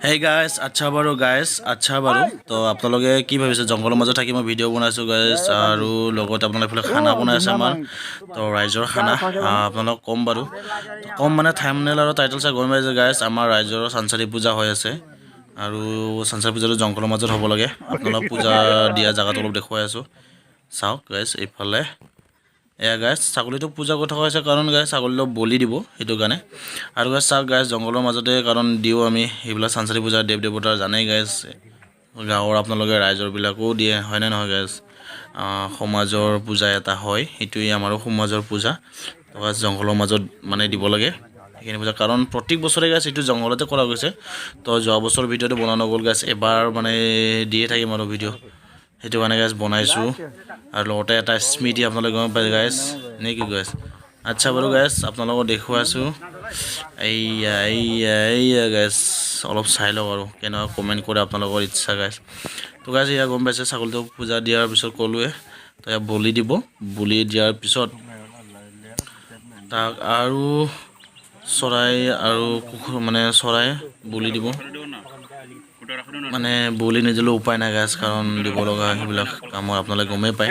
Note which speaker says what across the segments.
Speaker 1: Hey guys, আচ্ছা বাৰু তো আপোনালোকে কি ভাবিছে জংগলৰ মাজত থাকি মই ভিডিঅ' বনাইছোঁ গাইছ আৰু লগতে আপোনালোকে ফালে খানা বনাই আছে আমাৰ তো ৰাইজৰ খানা আপোনালোকক ক'ম বাৰু ক'ম মানে থাম্বনেইল আৰু টাইটেল চাই গম পাইছে গাইছ আমাৰ ৰাইজৰ চানচাৰী পূজা হৈ আছে আৰু চানচাৰী পূজাটো জংগলৰ মাজত হ'ব লাগে আপোনালোক পূজা দিয়া জেগাটো অলপ দেখুৱাই আছোঁ চাওক গাইছ এইফালে এয়া গাইছ ছাগলীটো পূজা কৰি থকা হৈছে কাৰণ গাইছ ছাগলীটো বলি দিব সেইটো কাৰণে আৰু গাইছ চাওক গাইছ জংগলৰ মাজতে কাৰণ দিওঁ আমি এইবিলাক চানচাৰী পূজা দেৱ দেৱতাৰ জানেই গাইছ গাঁৱৰ আপোনালোকে ৰাইজৰবিলাকেও দিয়ে হয়নে নহয় গাইছ সমাজৰ পূজা এটা হয় সেইটোৱেই আমাৰো সমাজৰ পূজা তো গাইছ জংগলৰ মাজত মানে দিব লাগে সেইখিনি পূজা কাৰণ প্ৰত্যেক বছৰে গাইছ এইটো জংঘলতে কৰা গৈছে তো যোৱা বছৰ ভিডিঅ'টো বনোৱা নগ'ল গাইছ এবাৰ মানে দিয়ে থাকিম আৰু ভিডিঅ' সেইটো কাৰণে গাইছ বনাইছোঁ আৰু লগতে এটা স্মৃতি আপোনালোকে গম পাই গাইছ নে কি গাইছ আচ্ছা বাৰু গাইছ আপোনালোকক দেখুৱাইছোঁ এইয়া গাইছ অলপ চাই লওক আৰু কেনেকুৱা কমেণ্ট কৰে আপোনালোকৰ ইচ্ছা গাইছ তো গাইছ এয়া গম পাইছে ছাগলীটো পূজা দিয়াৰ পিছত ক'লোৱে তো এয়া বলি দিব বলি দিয়াৰ পিছত তাক আৰু চৰাই আৰু মানে চৰাই বলি দিব মানে বলি নিদিলেও উপায় নাই গাইছ কাৰণ দিব লগা সেইবিলাক কামত আপোনালোকে গমেই পায়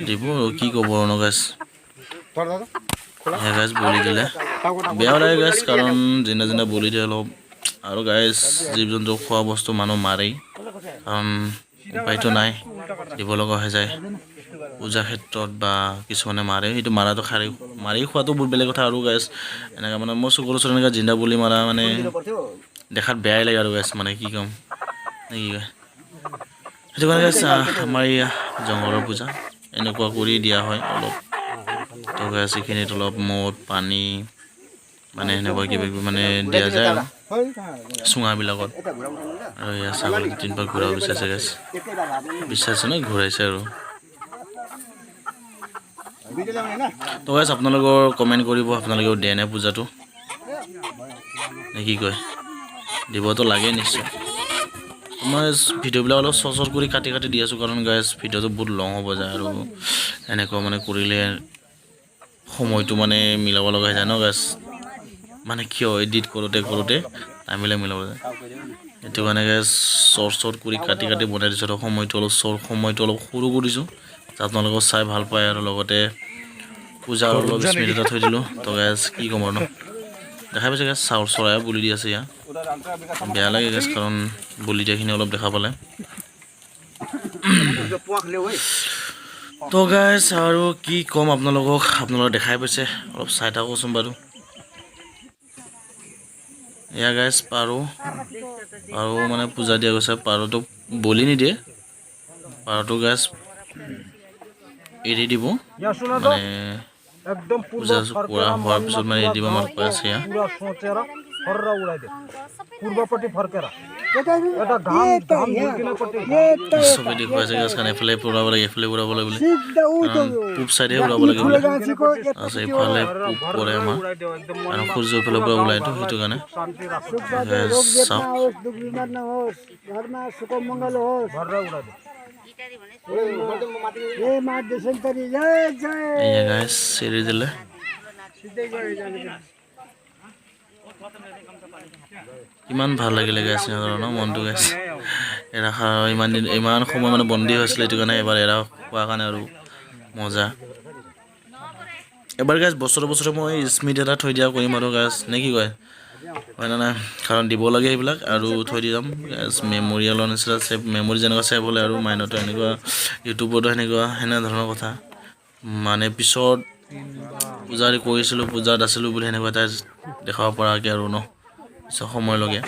Speaker 1: দিব কি ক'ব আৰু গাইছ গাইছ বলি দিলে বেয়াও লাগে গাইছ কাৰণ যেনে যেনে বলি দিয়ে অলপ আৰু গাইছ জীৱ জন্তু খোৱা বস্তু মানুহ মাৰেই কাৰণ উপায়তো নাই দিব লগা হৈ যায় পূজা ক্ষেত্ৰত বা কিছুমানে মাৰে সেইটো মাৰাটো মাৰি খোৱাটো বহুত বেলেগ কথা আৰু গাইছ এনেকৈ মানে মই চকুৰ ওচৰত এনেকৈ জিন্দা বলি মাৰা মানে দেখাত বেয়াই লাগে আৰু গাইছ মানে কি ক'ম নে কি কয় সেইটো কাৰণে গাইছ আমাৰ এয়া জংঘলৰ পূজা এনেকুৱা কৰি দিয়া হয় অলপ তো গাইছ এইখিনিত অলপ মদ পানী মানে সেনেকুৱা কিবা কিবি মানে দিয়া যায় আৰু চুঙাবিলাকত আৰু এয়া ছাগলী 3 পাক ঘূৰাব বিচাৰিছে গাইছ বিচাৰিছে ন ঘূৰাইছে আৰু তো গাইছ আপোনালোকৰ কমেণ্ট কৰিব আপোনালোকেও দিয়ে নে পূজাটো নে কি কয় দিবতো লাগে নিশ্চয় মই ভিডিঅ'বিলাক অলপ চৰ্ট কৰি কাটি দি আছোঁ কাৰণ গাইছ ভিডিঅ'টো বহুত লং হ'ব যায় আৰু এনেকুৱা মানে কৰিলে সময়টো মানে মিলাব লগা হৈ যায় ন গাইছ মানে কিয় এডিট কৰোঁতে টাইমবিলাক মিলাব যায় সেইটো কাৰণে গাইছ চৰ্ট কৰি কাটি বনাই দিছোঁ আৰু সময়টো অলপ সৰু কৰিছোঁ আপোনালোকক চাই ভাল পায় আৰু লগতে পূজাৰ অলপ স্মৃতি এটা থৈ দিলোঁ তো গাইছ কি ক'ম আৰু ন দেখা পাইছে গাইছ চাউল চৰাই বলি দি আছে ইয়াত বেয়া লাগে গাইছ কাৰণ বলি দিয়াখিনি অলপ দেখা পালে তো গাইছ আৰু কি ক'ম আপোনালোকে দেখাই পাইছে অলপ চাই থাকোঁচোন বাৰু এয়া গাইছ পাৰ মানে পূজা দিয়া গৈছে পাৰটো বলি নিদিয়ে পাৰটো গাইছ এৰি দিব মানে পূজা কৰা হোৱাৰ পিছত মানে এৰি দিব আমাৰ কৈ আছে চবে দেখুৱাইছে গাছ কাৰণে এফালে উৰাব লাগে এফালে উৰাব লাগে বুলি পূব চাইডে উৰাব লাগে বোলে তাৰপিছত এইফালে পূব পৰে আমাৰ আৰু সূৰ্য এইফালৰ পৰা ওলাইতো সেইটো কাৰণে চেৰি দিলে ইমান ভাল লাগিলে গাইছ সিহঁতৰ ন মনটো গাইছ এৰা ইমান সময় মানে বন্দী হৈছিলে সেইটো কাৰণে এবাৰ এৰা খোৱাৰ কাৰণে আৰু মজা এবাৰ গাইছ বছৰে মই স্মৃতি এটা থৈ দিয়া কৰিম আৰু গাইছ নে কি কয় হয় নে নাই কাৰণ দিব লাগে সেইবিলাক আৰু থৈ দি যাম গাইছ মেমৰিয়েলৰ নিচিনা ছেভ মেমৰি যেনেকুৱা ছেভ হ'লে আৰু মাইণ্ডতো এনেকুৱা ইউটিউবতো সেনে ধৰণৰ কথা মানে পিছত পূজা কৰিছিলোঁ পূজাত আছিলোঁ বুলি সেনেকুৱা এটা দেখাব পৰাকৈ আৰু ন পিছত সময়লৈকে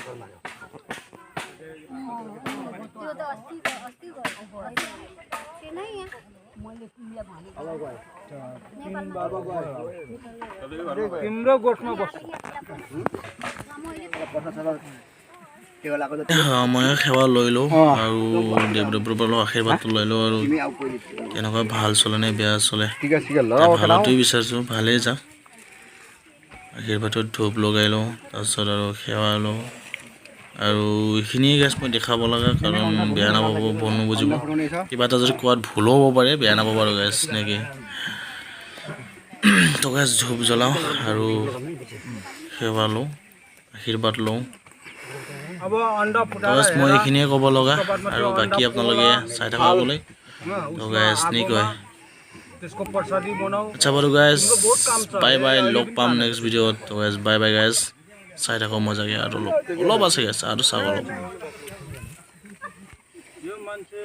Speaker 1: মই সেৱা লৈ লওঁ আৰু দেৱদেৱৰ পৰা আশীৰ্বাদটো লৈ লওঁ আৰু কেনেকুৱা ভাল চলে নে বেয়া চলে ভালটোৱে বিচাৰিছোঁ ভালেই যাওক আশীৰ্বাদত ধূপ লগাই লওঁ তাৰপিছত আৰু সেৱা লওঁ আৰু এইখিনিয়ে গাইছ মই দেখাব লগা কাৰণ বেয়া নাপাব ভুল নুবুজিব কিবা এটা যদি কোৱাত ভুলো হ'ব পাৰে বেয়া নাপাব আৰু গাইছ নেকি তো গাইছ ধূপ জ্বলাওঁ আৰু সেৱা লওঁ আশীৰ্বাদ লওঁ।
Speaker 2: अब अंडा फुटा
Speaker 1: গাইছ মই এইখিনিয়ে ক'ব লগা আৰু বাকী আপোনালোকে চাই থকা হ'বলৈ তো গাইছ নি কয়
Speaker 2: त्यसको प्रसादी बनाऊ
Speaker 1: আচ্ছা বাৰু গাইছ বাই বাই লগ পাম নেক্সট ভিডিঅ'ত তো গাইছ বাই বাই গাইছ চাই থাকক মজাকে আৰু অলপ আছে গাইছ আৰু চাওক অলপ
Speaker 2: यो मान्छे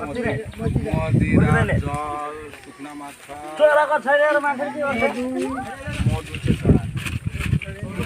Speaker 2: मदिरा जल सुक्ना माछा चोराको छैन मान्छे के गर्छ